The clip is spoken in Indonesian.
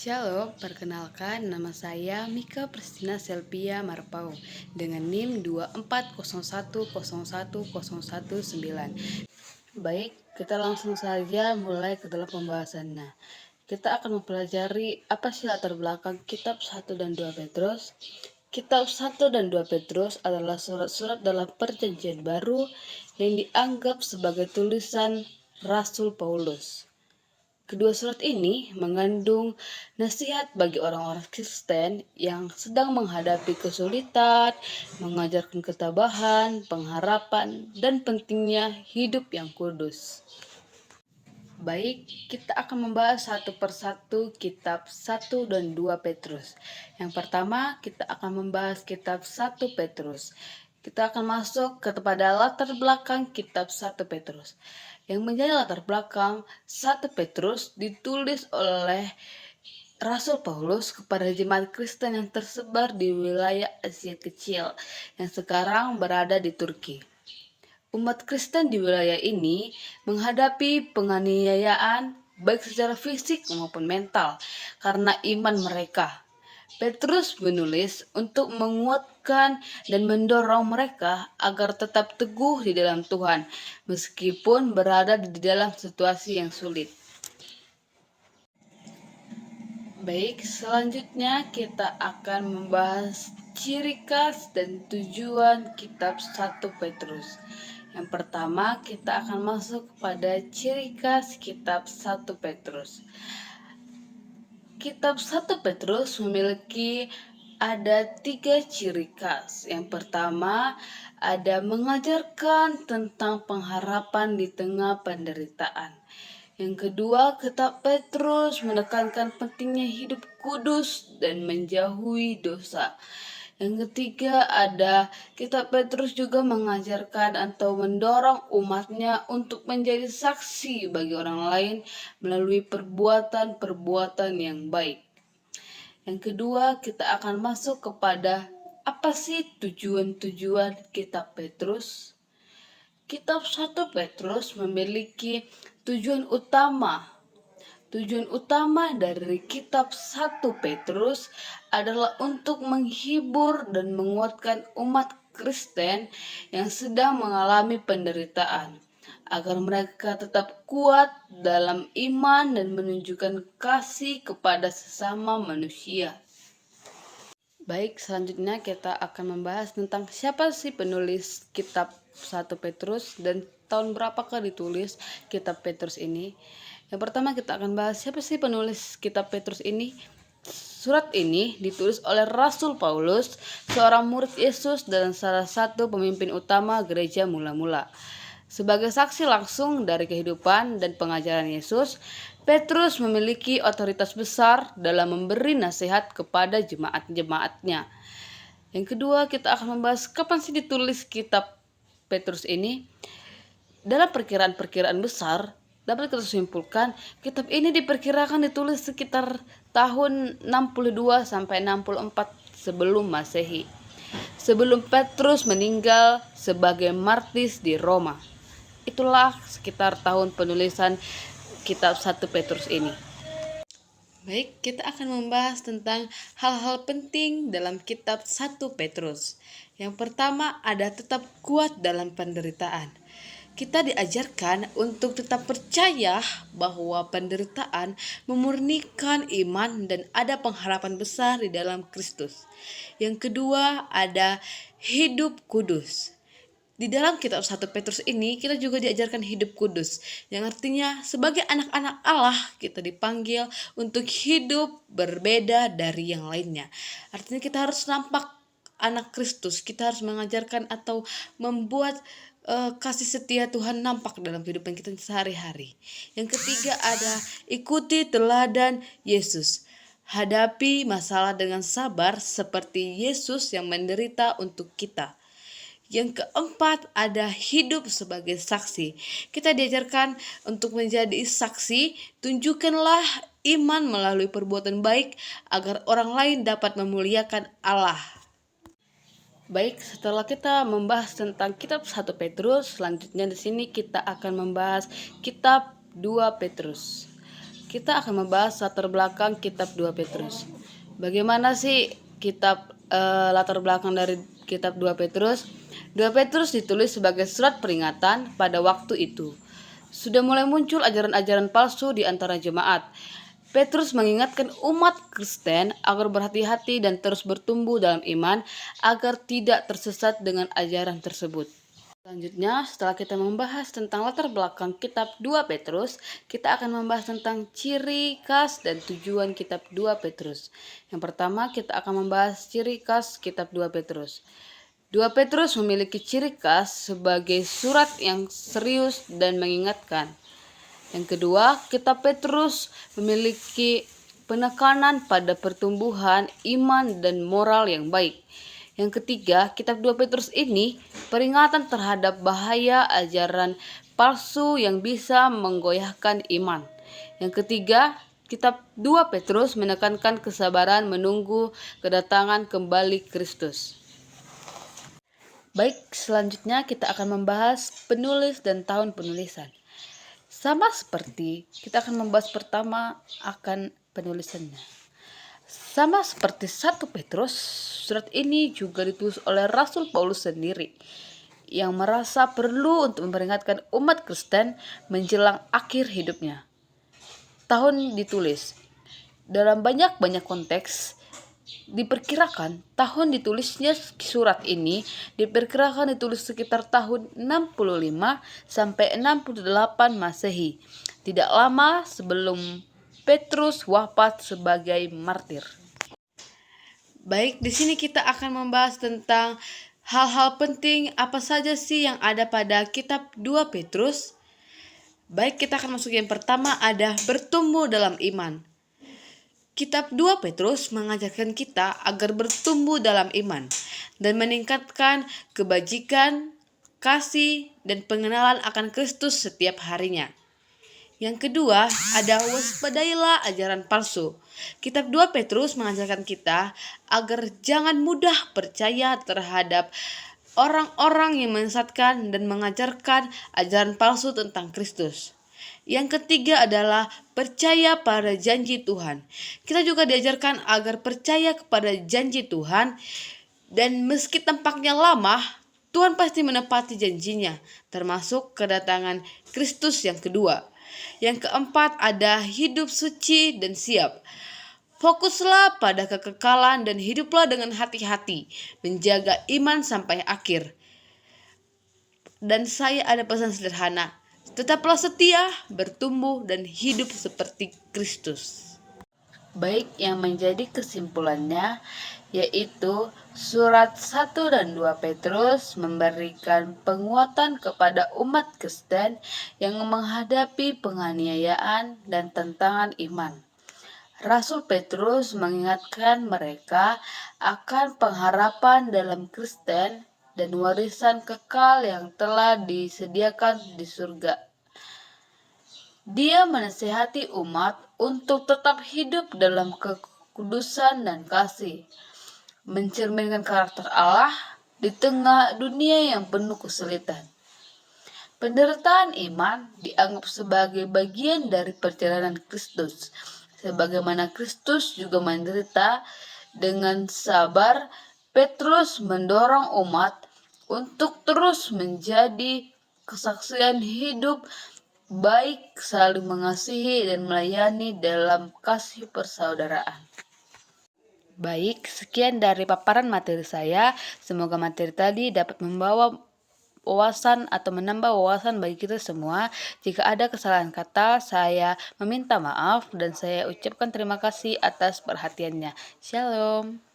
Shalom, perkenalkan nama saya Mika Pristina Selvia Marpau dengan NIM 240101019. Baik, kita langsung saja mulai ke dalam pembahasannya. Kita akan mempelajari apa sih latar belakang kitab 1 dan 2 Petrus. Kitab 1 dan 2 Petrus adalah surat-surat dalam perjanjian baru yang dianggap sebagai tulisan Rasul Paulus. Kedua surat ini mengandung nasihat bagi orang-orang Kristen yang sedang menghadapi kesulitan, mengajarkan ketabahan, pengharapan, dan pentingnya hidup yang kudus. Baik, kita akan membahas satu persatu kitab 1 dan 2 Petrus. Yang pertama, kita akan membahas kitab 1 Petrus. Kita akan masuk kepada latar belakang kitab 1 Petrus. Yang menjadi latar belakang 1 Petrus ditulis oleh Rasul Paulus kepada jemaat Kristen yang tersebar di wilayah Asia Kecil yang sekarang berada di Turki. Umat Kristen di wilayah ini menghadapi penganiayaan baik secara fisik maupun mental karena iman mereka. Petrus menulis untuk menguatkan dan mendorong mereka agar tetap teguh di dalam Tuhan meskipun berada di dalam situasi yang sulit. Baik, selanjutnya kita akan membahas ciri khas dan tujuan kitab 1 Petrus. Yang pertama, kita akan masuk pada ciri khas kitab 1 Petrus. Kitab 1 Petrus memiliki ada 3 ciri khas. Yang pertama, ada mengajarkan tentang pengharapan di tengah penderitaan. Yang kedua, kitab Petrus menekankan pentingnya hidup kudus dan menjauhi dosa. Yang ketiga, ada kitab Petrus juga mengajarkan atau mendorong umatnya untuk menjadi saksi bagi orang lain melalui perbuatan-perbuatan yang baik. Yang kedua, kita akan masuk kepada apa sih tujuan-tujuan kitab Petrus? Kitab 1 Petrus memiliki tujuan utama. Tujuan utama dari kitab 1 Petrus adalah untuk menghibur dan menguatkan umat Kristen yang sedang mengalami penderitaan, agar mereka tetap kuat dalam iman dan menunjukkan kasih kepada sesama manusia. Baik, selanjutnya kita akan membahas tentang siapa sih penulis kitab 1 Petrus dan tahun berapakah ditulis kitab Petrus ini. Yang pertama kita akan bahas siapa sih penulis kitab Petrus ini. Surat ini ditulis oleh Rasul Paulus, seorang murid Yesus dan salah satu pemimpin utama gereja mula-mula. Sebagai saksi langsung dari kehidupan dan pengajaran Yesus, Petrus memiliki otoritas besar dalam memberi nasihat kepada jemaat-jemaatnya. Yang kedua, kita akan membahas kapan sih ditulis kitab Petrus ini. Dalam perkiraan-perkiraan besar, dapat kita simpulkan kitab ini diperkirakan ditulis sekitar tahun 62 sampai 64 sebelum Masehi, sebelum Petrus meninggal sebagai martis di Roma. Itulah sekitar tahun penulisan kitab 1 Petrus ini. Baik, kita akan membahas tentang hal-hal penting dalam kitab 1 Petrus. Yang pertama, ada tetap kuat dalam penderitaan. Kita diajarkan untuk tetap percaya bahwa penderitaan memurnikan iman dan ada pengharapan besar di dalam Kristus. Yang kedua, ada hidup kudus. Di dalam kitab 1 Petrus ini kita juga diajarkan hidup kudus, yang artinya sebagai anak-anak Allah kita dipanggil untuk hidup berbeda dari yang lainnya. Artinya kita harus nampak anak Kristus, kita harus mengajarkan atau membuat kasih setia Tuhan nampak dalam kehidupan kita sehari-hari. Yang ketiga ada ikuti teladan Yesus. Hadapi masalah dengan sabar seperti Yesus yang menderita untuk kita. Yang keempat ada hidup sebagai saksi. Kita diajarkan untuk menjadi saksi, tunjukkanlah iman melalui perbuatan baik agar orang lain dapat memuliakan Allah. Baik, setelah kita membahas tentang kitab 1 Petrus, selanjutnya di sini kita akan membahas kitab 2 Petrus. kita akan membahas latar belakang kitab 2 Petrus. Bagaimana sih latar belakang dari kitab 2 Petrus? 2 Petrus ditulis sebagai surat peringatan pada waktu itu. Sudah mulai muncul ajaran-ajaran palsu di antara jemaat. Petrus mengingatkan umat Kristen agar berhati-hati dan terus bertumbuh dalam iman agar tidak tersesat dengan ajaran tersebut. Selanjutnya, setelah kita membahas tentang latar belakang kitab 2 Petrus, kita akan membahas tentang ciri khas dan tujuan kitab 2 Petrus. Yang pertama, kita akan membahas ciri khas kitab 2 Petrus. 2 Petrus memiliki ciri khas sebagai surat yang serius dan mengingatkan. Yang kedua, kitab Petrus memiliki penekanan pada pertumbuhan iman dan moral yang baik. Yang ketiga, kitab 2 Petrus ini peringatan terhadap bahaya ajaran palsu yang bisa menggoyahkan iman. Yang ketiga, kitab 2 Petrus menekankan kesabaran menunggu kedatangan kembali Kristus. Baik, selanjutnya kita akan membahas penulis dan tahun penulisan. Sama seperti kita akan membahas pertama akan penulisannya. Sama seperti 1 Petrus, surat ini juga ditulis oleh Rasul Paulus sendiri yang merasa perlu untuk memperingatkan umat Kristen menjelang akhir hidupnya. Tahun ditulis. Dalam banyak konteks, diperkirakan tahun ditulisnya surat ini diperkirakan ditulis sekitar tahun 65 sampai 68 Masehi. Tidak lama sebelum Petrus wafat sebagai martir. Baik, di sini kita akan membahas tentang hal-hal penting apa saja sih yang ada pada kitab 2 Petrus. Baik, kita akan masuk yang pertama, ada bertumbuh dalam iman. Kitab 2 Petrus mengajarkan kita agar bertumbuh dalam iman dan meningkatkan kebajikan, kasih, dan pengenalan akan Kristus setiap harinya. Yang kedua, ada waspadailah ajaran palsu. Kitab 2 Petrus mengajarkan kita agar jangan mudah percaya terhadap orang-orang yang menyesatkan dan mengajarkan ajaran palsu tentang Kristus. Yang ketiga adalah percaya pada janji Tuhan. Kita juga diajarkan agar percaya kepada janji Tuhan, dan meski tampaknya lama, Tuhan pasti menepati janjinya, termasuk kedatangan Kristus yang kedua. Yang keempat ada hidup suci dan siap. Fokuslah pada kekekalan dan hiduplah dengan hati-hati, menjaga iman sampai akhir. Dan saya ada pesan sederhana, tetaplah setia, bertumbuh, dan hidup seperti Kristus. Baik, yang menjadi kesimpulannya yaitu surat 1 dan 2 Petrus memberikan penguatan kepada umat Kristen yang menghadapi penganiayaan dan tantangan iman. Rasul Petrus mengingatkan mereka akan pengharapan dalam Kristen dan warisan kekal yang telah disediakan di surga. Dia menasihati umat untuk tetap hidup dalam kekudusan dan kasih, mencerminkan karakter Allah di tengah dunia yang penuh kesulitan. Penderitaan iman dianggap sebagai bagian dari perjalanan Kristus, sebagaimana Kristus juga menderita dengan sabar. Petrus mendorong umat untuk terus menjadi kesaksian hidup baik, saling mengasihi dan melayani dalam kasih persaudaraan. Baik, sekian dari paparan materi saya. Semoga materi tadi dapat membawa wawasan atau menambah wawasan bagi kita semua. Jika ada kesalahan kata, saya meminta maaf dan saya ucapkan terima kasih atas perhatiannya. Shalom.